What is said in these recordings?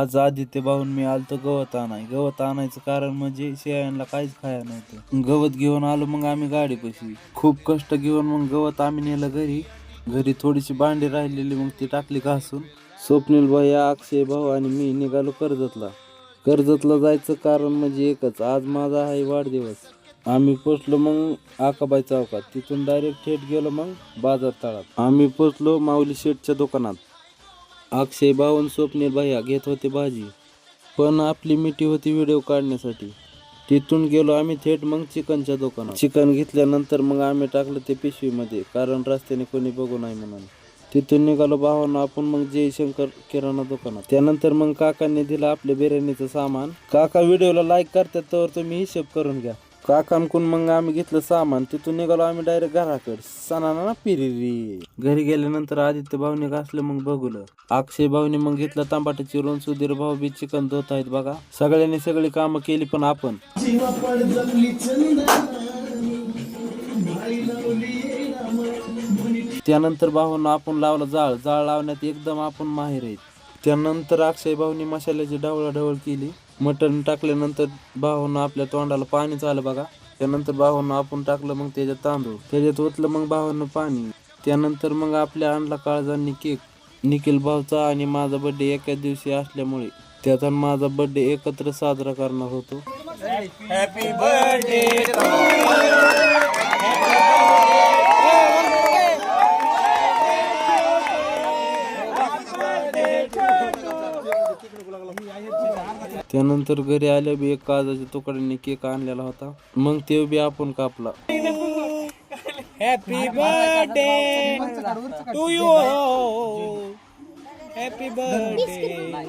आज आदित्य भाऊन मी आलतो गवत आणायचं कारण म्हणजे शेळ्यांना काहीच खाया नव्हतं. गवत घेऊन आलो मग आम्ही गाडीपाशी. खूप कष्ट घेऊन मग गवत आम्ही नेलं घरी थोडीशी भांडी राहिलेली मग ती टाकली घासून. स्वप्नील भैया, अक्षय भाऊ आणि मी निघालो कर्जतला जायचं कारण म्हणजे एकच, आज माझा आहे वाढदिवस. आम्ही पोचलो मग आकाबाई चौकात, तिथून डायरेक्ट थेट गेलो मग बाजार तळात. आम्ही पोचलो माऊली शेठच्या दुकानात. अक्षय भाऊ स्वप्नील भैया घेत होते भाजी, पण आपली मिठी होती व्हिडिओ काढण्यासाठी. तिथून गेलो आम्ही थेट मग चिकनच्या दुकानात. चिकन घेतल्यानंतर मग आम्ही टाकलं ते पिशवीमध्ये कारण रस्त्याने कोणी बघू नये म्हणून. तिथून निघालो भावांना आपण मग जयशंकर किराणा दुकानात. त्यानंतर मग काकांनी दिलं आपल्या बिर्याणीचं सामान. काका व्हिडिओला लाईक करतात तर तुम्ही हिशोब करून घ्या. काकांकडून मग आम्ही घेतलं सामान. तिथून निघालो आम्ही डायरेक्ट घराकडे. सणाना पिरिरी. घरी गेल्यानंतर आदित्य भाऊने घासलं मग बघूलं. अक्षय भाऊने मग घेतलं तांबाटे चिरून. सुधीर भाऊ बी चिकन धुत आहेत बघा. सगळ्यांनी सगळी कामं केली पण आपण. त्यानंतर भाऊंना आपण लावलं जाळ लावण्यात एकदम आपण माहिर आहेत. त्यानंतर अक्षय भाऊनी मसाल्याची ढवळाढवळ केली. मटण टाकल्यानंतर भाऊंना आपल्या तोंडाला पाणीच आलं बघा. त्यानंतर भाऊंना आपण टाकलं मग त्याच्यात तांदूळ, त्याच्यात ओतलं मग भावांना पाणी. त्यानंतर मग आपल्या आणला काळजांनी केक. निखिल भाऊचा आणि माझा बर्थडे एकाच दिवशी असल्यामुळे त्याचा माझा बर्थडे एकत्र साजरा करणार होतो. Happy birthday. त्यानंतर घरी आल्या बी एक काजूच्या तुकड्याने केक आणलेला होता. मग ते बी आपण कापला. Happy birthday to you. Happy birthday.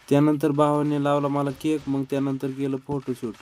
त्यानंतर भावाने लावला मला केक. मग त्यानंतर गेलं फोटोशूट.